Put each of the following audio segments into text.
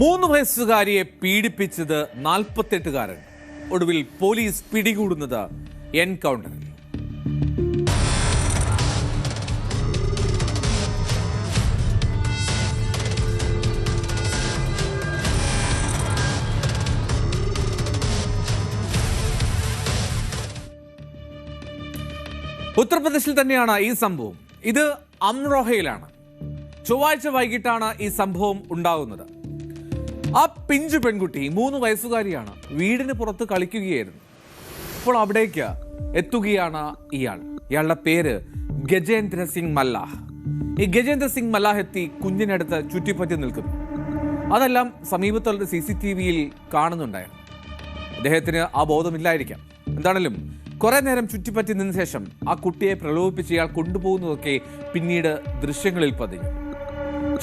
3 വയസ്സുകാരിയെ പീഡിപ്പിച്ചത് 48കാരൻ. ഒടുവിൽ പോലീസ് പിടികൂടുന്നത് എൻകൗണ്ടറിൽ. ഉത്തർപ്രദേശിൽ തന്നെയാണ് ഈ സംഭവം. ഇത് അംറോഹയിലാണ്. ചൊവ്വാഴ്ച വൈകിട്ടാണ് ഈ സംഭവം ഉണ്ടാകുന്നത്. ആ പിഞ്ചു പെൺകുട്ടി 3 വയസ്സുകാരിയാണ്. വീടിന് പുറത്ത് കളിക്കുകയായിരുന്നു. അപ്പോൾ അവിടേക്ക് എത്തുകയാണ് ഇയാളുടെ പേര് ഗജേന്ദ്ര സിംഗ് മല്ലാഹ്. ഈ ഗജേന്ദ്ര സിംഗ് മല്ലാഹ് എത്തി കുഞ്ഞിനടുത്ത് ചുറ്റിപ്പറ്റി നിൽക്കുന്നു. അതെല്ലാം സമീപത്തുള്ള CCTVയിൽ കാണുന്നുണ്ടായിരുന്നു. അദ്ദേഹത്തിന് ആ ബോധമില്ലായിരിക്കാം. എന്താണെങ്കിലും കുറെ നേരം ചുറ്റിപ്പറ്റി നിന്ന ശേഷം ആ കുട്ടിയെ പ്രലോഭിപ്പിച്ച് ഇയാൾ കൊണ്ടുപോകുന്നതൊക്കെ പിന്നീട് ദൃശ്യങ്ങളിൽ പതിഞ്ഞു.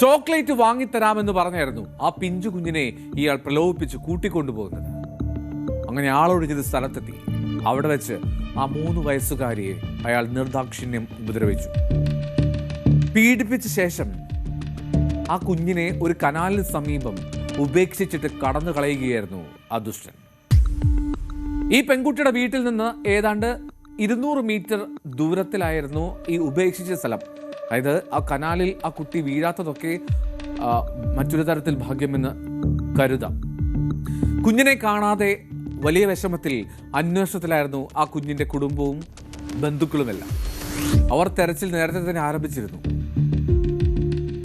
ചോക്ലേറ്റ് വാങ്ങിത്തരാമെന്ന് പറഞ്ഞായിരുന്നു ആ പിഞ്ചു കുഞ്ഞിനെ ഇയാൾ പ്രലോഭിപ്പിച്ച് കൂട്ടിക്കൊണ്ടുപോകുന്നത്. അങ്ങനെ ആളൊഴിഞ്ഞത് സ്ഥലത്തെത്തി. അവിടെ വെച്ച് ആ 3 വയസ്സുകാരിയെ അയാൾ നിർദാക്ഷിണ്യം ഉപദ്രവിച്ചു. പീഡിപ്പിച്ച ശേഷം ആ കുഞ്ഞിനെ ഒരു കനാലിന് സമീപം ഉപേക്ഷിച്ചിട്ട് കടന്നു കളയുകയായിരുന്നു ആ ദുഷ്ടൻ. ഈ പെൺകുട്ടിയുടെ വീട്ടിൽ നിന്ന് ഏതാണ്ട് 200 മീറ്റർ ദൂരത്തിലായിരുന്നു ഈ ഉപേക്ഷിച്ച സ്ഥലം. അതായത് ആ കനാലിൽ ആ കുട്ടി വീഴാത്തതൊക്കെ മറ്റൊരു തരത്തിൽ ഭാഗ്യമെന്ന് കരുതാം. കുഞ്ഞിനെ കാണാതെ വലിയ വിഷമത്തിൽ അന്വേഷണത്തിലായിരുന്നു ആ കുഞ്ഞിന്റെ കുടുംബവും ബന്ധുക്കളുമെല്ലാം. അവർ തെരച്ചിൽ നേരത്തെ തന്നെ ആരംഭിച്ചിരുന്നു.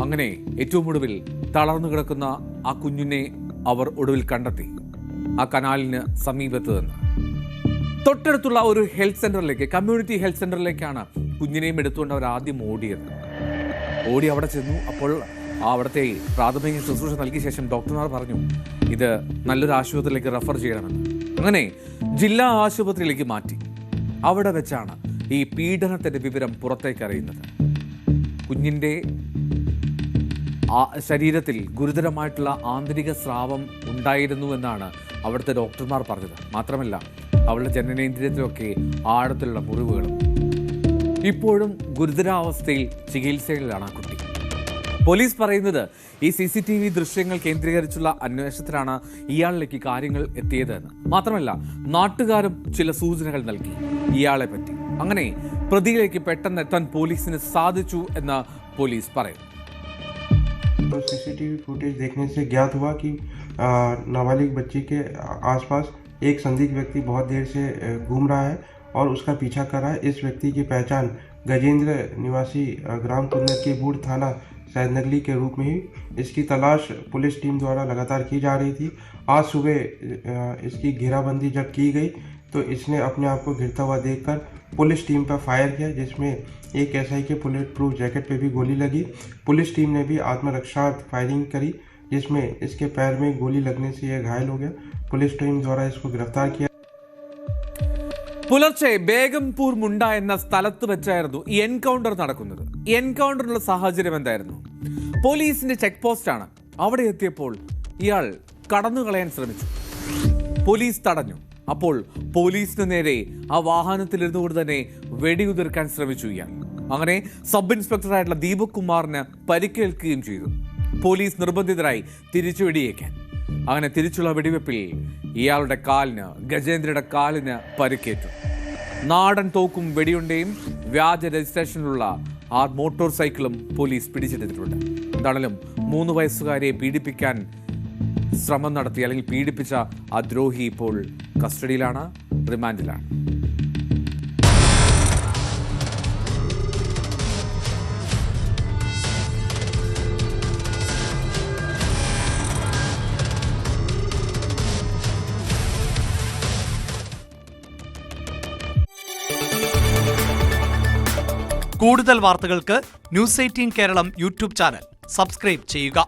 അങ്ങനെ ഏറ്റവും ഒടുവിൽ തളർന്നു കിടക്കുന്ന ആ കുഞ്ഞിനെ അവർ ഒടുവിൽ കണ്ടെത്തി. ആ കനാലിന് സമീപത്ത് നിന്ന് തൊട്ടടുത്തുള്ള ഒരു ഹെൽത്ത് സെന്ററിലേക്ക്, കമ്മ്യൂണിറ്റി ഹെൽത്ത് സെന്ററിലേക്കാണ് കുഞ്ഞിനെയും എടുത്തുകൊണ്ട് അവർ ആദ്യം ഓടിയത്. അവിടെ ചെന്നു. അപ്പോൾ അവിടുത്തെ പ്രാഥമിക ശുശ്രൂഷ നൽകിയ ശേഷം ഡോക്ടർമാർ പറഞ്ഞു ഇത് നല്ലൊരു ആശുപത്രിയിലേക്ക് റെഫർ ചെയ്യണമെന്ന്. അങ്ങനെ ജില്ലാ ആശുപത്രിയിലേക്ക് മാറ്റി. അവിടെ വെച്ചാണ് ഈ പീഡനത്തിന്റെ വിവരം പുറത്തേക്ക് അറിയുന്നത്. കുഞ്ഞിന്റെ ശരീരത്തിൽ ഗുരുതരമായിട്ടുള്ള ആന്തരിക സ്രാവം ഉണ്ടായിരുന്നു എന്നാണ് അവിടുത്തെ ഡോക്ടർമാർ പറഞ്ഞത്. മാത്രമല്ല അവളുടെ ജനനേന്ദ്രിയത്തിലൊക്കെ ആഴത്തിലുള്ള മുറിവുകളും. ഇപ്പോഴും ഗുരുതരാവസ്ഥയിൽ ചികിത്സയിലാണ് ആ കുട്ടി. പോലീസ് പറയുന്നത് ഈ CCTV ദൃശ്യങ്ങൾ കേന്ദ്രീകരിച്ചുള്ള അന്വേഷണത്തിലാണ് ഇയാളിലേക്ക് കാര്യങ്ങൾ എത്തിയതെന്ന്. മാത്രമല്ല നാട്ടുകാരും ചില സൂചനകൾ നൽകി ഇയാളെ പറ്റി. അങ്ങനെ പ്രതിയിലേക്ക് പെട്ടെന്ന് എത്താൻ പോലീസിന് സാധിച്ചു എന്ന് പോലീസ് പറയുന്നു. तो CCTV फुटेज देखने से ज्ञात हुआ कि नाबालिग बच्ची के आसपास एक संदिग्ध व्यक्ति बहुत देर से घूम रहा है और उसका पीछा कर रहा है। इस व्यक्ति की पहचान गजेंद्र निवासी ग्राम कुन्नर के बूढ़ थाना सैदनगली के रूप में ही इसकी तलाश पुलिस टीम द्वारा लगातार की जा रही थी। आज सुबह इसकी घेराबंदी जब की गई तो इसने अपने आप को गिरता हुआ देखकर पुलिस टीम पर फायर किया, जिसमें एक SI के बुलेट प्रूफ जैकेट पे भी गोली लगी। पुलिस टीम ने भी आत्मरक्षा फायरिंग करी, जिसमें इसके पैर में गोली लगने से यह घायल हो गया। पुलिस टीम द्वारा इसको गिरफ्तार किया. പുലർച്ചെ ബേഗംപൂർ മുണ്ട എന്ന സ്ഥലത്ത് വെച്ചായിരുന്നു ഈ എൻകൗണ്ടർ നടക്കുന്നത്. ഈ എൻകൗണ്ടറിനുള്ള സാഹചര്യം എന്തായിരുന്നു? പോലീസിന്റെ ചെക്ക് പോസ്റ്റാണ്. അവിടെ എത്തിയപ്പോൾ ഇയാൾ കടന്നു കളയാൻ ശ്രമിച്ചു. പോലീസ് തടഞ്ഞു. അപ്പോൾ പോലീസിന് നേരെ ആ വാഹനത്തിലിരുന്നു കൊണ്ട് തന്നെ വെടിയുതിർക്കാൻ ശ്രമിച്ചു ഇയാൾ. അങ്ങനെ സബ് ഇൻസ്പെക്ടറായിട്ടുള്ള ദീപക് കുമാറിന് പരിക്കേൽക്കുകയും ചെയ്തു. പോലീസ് നിർബന്ധിതരായി തിരിച്ചു വെടിയേക്കാൻ. അങ്ങനെ തിരിച്ചുള്ള വെടിവെപ്പിൽ ഇയാളുടെ കാലിന്, ഗജേന്ദ്രയുടെ കാലിന് പരിക്കേറ്റു. നാടൻ തോക്കും വെടിയുണ്ടയും വ്യാജ രജിസ്ട്രേഷനിലുള്ള ആ മോട്ടോർ സൈക്കിളും പോലീസ് പിടിച്ചെടുത്തിട്ടുണ്ട്. എന്താണെങ്കിലും 3 വയസ്സുകാരെ പീഡിപ്പിക്കാൻ ശ്രമം നടത്തി അല്ലെങ്കിൽ പീഡിപ്പിച്ച ആ ദ്രോഹി ഇപ്പോൾ കസ്റ്റഡിയിലാണ്, റിമാൻഡിലാണ്. കൂടുതൽ വാർത്തകൾക്ക് News 18 Keralam YouTube channel subscribe ചെയ്യുക.